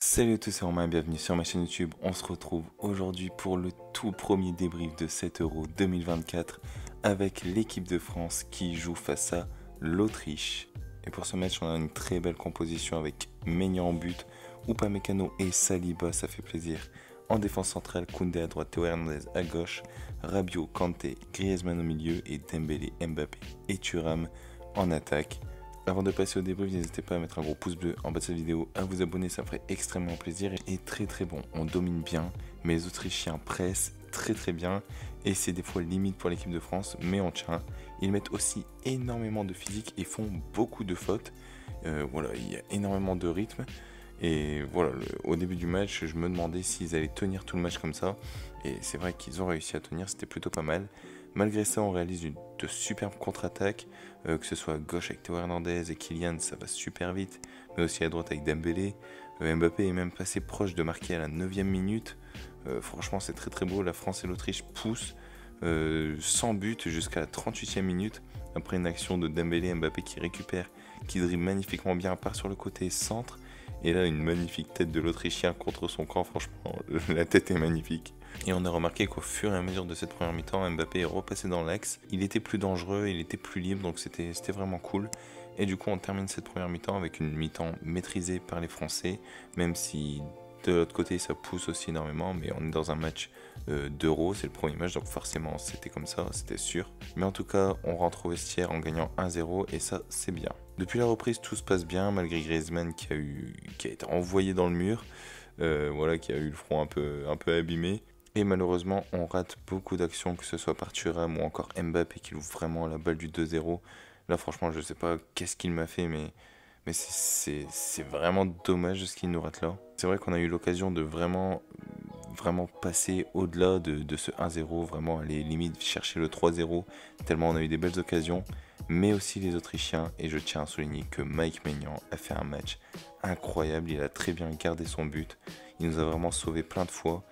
Salut à tous, c'est Romain et bienvenue sur ma chaîne YouTube. On se retrouve aujourd'hui pour le tout premier débrief de 7 Euro 2024 avec l'équipe de France qui joue face à l'Autriche. Et pour ce match, on a une très belle composition avec Maignan en but, Upamecano et Saliba, ça fait plaisir. En défense centrale, Koundé à droite, Théo Hernandez à gauche, Rabiot, Kanté, Griezmann au milieu et Dembélé, Mbappé et Thuram en attaque. Avant de passer au débrief, n'hésitez pas à mettre un gros pouce bleu en bas de cette vidéo, à vous abonner, ça me ferait extrêmement plaisir. Et très bon, on domine bien, mais les Autrichiens pressent très bien, et c'est des fois limite pour l'équipe de France, mais on tient. Ils mettent aussi énormément de physique et font beaucoup de fautes. Voilà, il y a énormément de rythme. Et voilà, au début du match, je me demandais s'ils allaient tenir tout le match comme ça. Et c'est vrai qu'ils ont réussi à tenir, c'était plutôt pas mal. Malgré ça, on réalise de superbes contre-attaques, que ce soit à gauche avec Théo Hernandez et Kylian, ça va super vite, mais aussi à droite avec Dembélé. Mbappé est même passé proche de marquer à la 9e minute. Franchement, c'est très beau. La France et l'Autriche poussent sans but jusqu'à la 38e minute. Après une action de Dembélé, Mbappé qui récupère, qui dribble magnifiquement bien, part sur le côté centre. Et là, une magnifique tête de l'Autrichien contre son camp. Franchement, la tête est magnifique. Et on a remarqué qu'au fur et à mesure de cette première mi-temps, Mbappé est repassé dans l'axe. Il était plus dangereux, il était plus libre, donc c'était vraiment cool. Et du coup, on termine cette première mi-temps avec une mi-temps maîtrisée par les Français, même si de l'autre côté, ça pousse aussi énormément. Mais on est dans un match d'Euro, c'est le premier match, donc forcément, c'était comme ça, c'était sûr. Mais en tout cas, on rentre au vestiaire en gagnant 1-0, et ça, c'est bien. Depuis la reprise, tout se passe bien, malgré Griezmann qui a été envoyé dans le mur, voilà, qui a eu le front un peu abîmé. Et malheureusement, on rate beaucoup d'actions, que ce soit par Thuram ou encore Mbappé qui ouvre vraiment la balle du 2-0. Là, franchement, je ne sais pas qu'est-ce qu'il m'a fait, mais c'est vraiment dommage ce qu'il nous rate là. C'est vrai qu'on a eu l'occasion de vraiment passer au-delà de ce 1-0, vraiment aller limite chercher le 3-0, tellement on a eu des belles occasions, mais aussi les Autrichiens, et je tiens à souligner que Mike Maignan a fait un match incroyable, il a très bien gardé son but, il nous a vraiment sauvé plein de fois.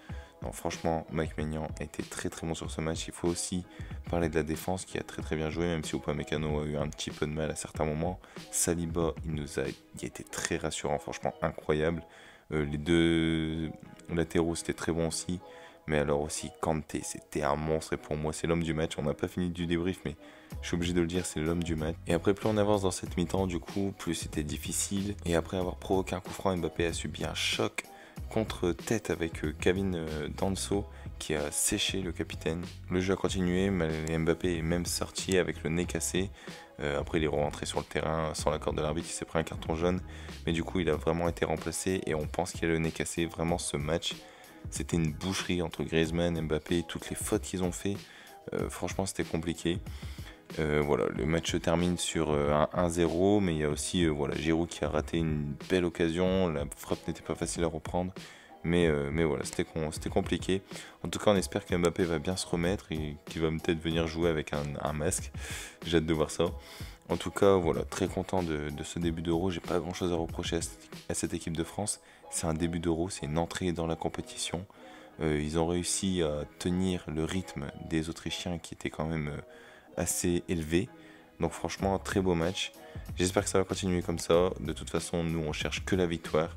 Non, franchement, Mike Maignan a été très bon sur ce match. Il faut aussi parler de la défense qui a très bien joué, même si Upamecano a eu un petit peu de mal à certains moments. Saliba, il a été très rassurant, franchement incroyable. Les deux latéraux, c'était très bon aussi. Mais alors aussi, Kanté, c'était un monstre. Et pour moi, c'est l'homme du match. On n'a pas fini du débrief, mais je suis obligé de le dire, c'est l'homme du match. Et après, plus on avance dans cette mi-temps, du coup, plus c'était difficile. Et après avoir provoqué un coup franc, Mbappé a subi un choc contre tête avec Kevin Danso qui a séché le capitaine. Le jeu a continué, Mbappé est même sorti avec le nez cassé. Après il est rentré sur le terrain sans l'accord de l'arbitre, il s'est pris un carton jaune. Mais du coup il a vraiment été remplacé et on pense qu'il a le nez cassé. Vraiment ce match, c'était une boucherie entre Griezmann, Mbappé, toutes les fautes qu'ils ont fait. Franchement c'était compliqué. Voilà, le match se termine sur un 1-0, mais il y a aussi voilà, Giroud qui a raté une belle occasion, la frappe n'était pas facile à reprendre, mais voilà, c'était compliqué. En tout cas, on espère que Mbappé va bien se remettre et qu'il va peut-être venir jouer avec un masque, j'ai hâte de voir ça. En tout cas, voilà, très content de ce début d'Euro, j'ai pas grand chose à reprocher à cette équipe de France. C'est un début d'Euro, c'est une entrée dans la compétition. Ils ont réussi à tenir le rythme des Autrichiens qui étaient quand même assez élevé. Donc franchement, très beau match. J'espère que ça va continuer comme ça. De toute façon, nous, on cherche que la victoire.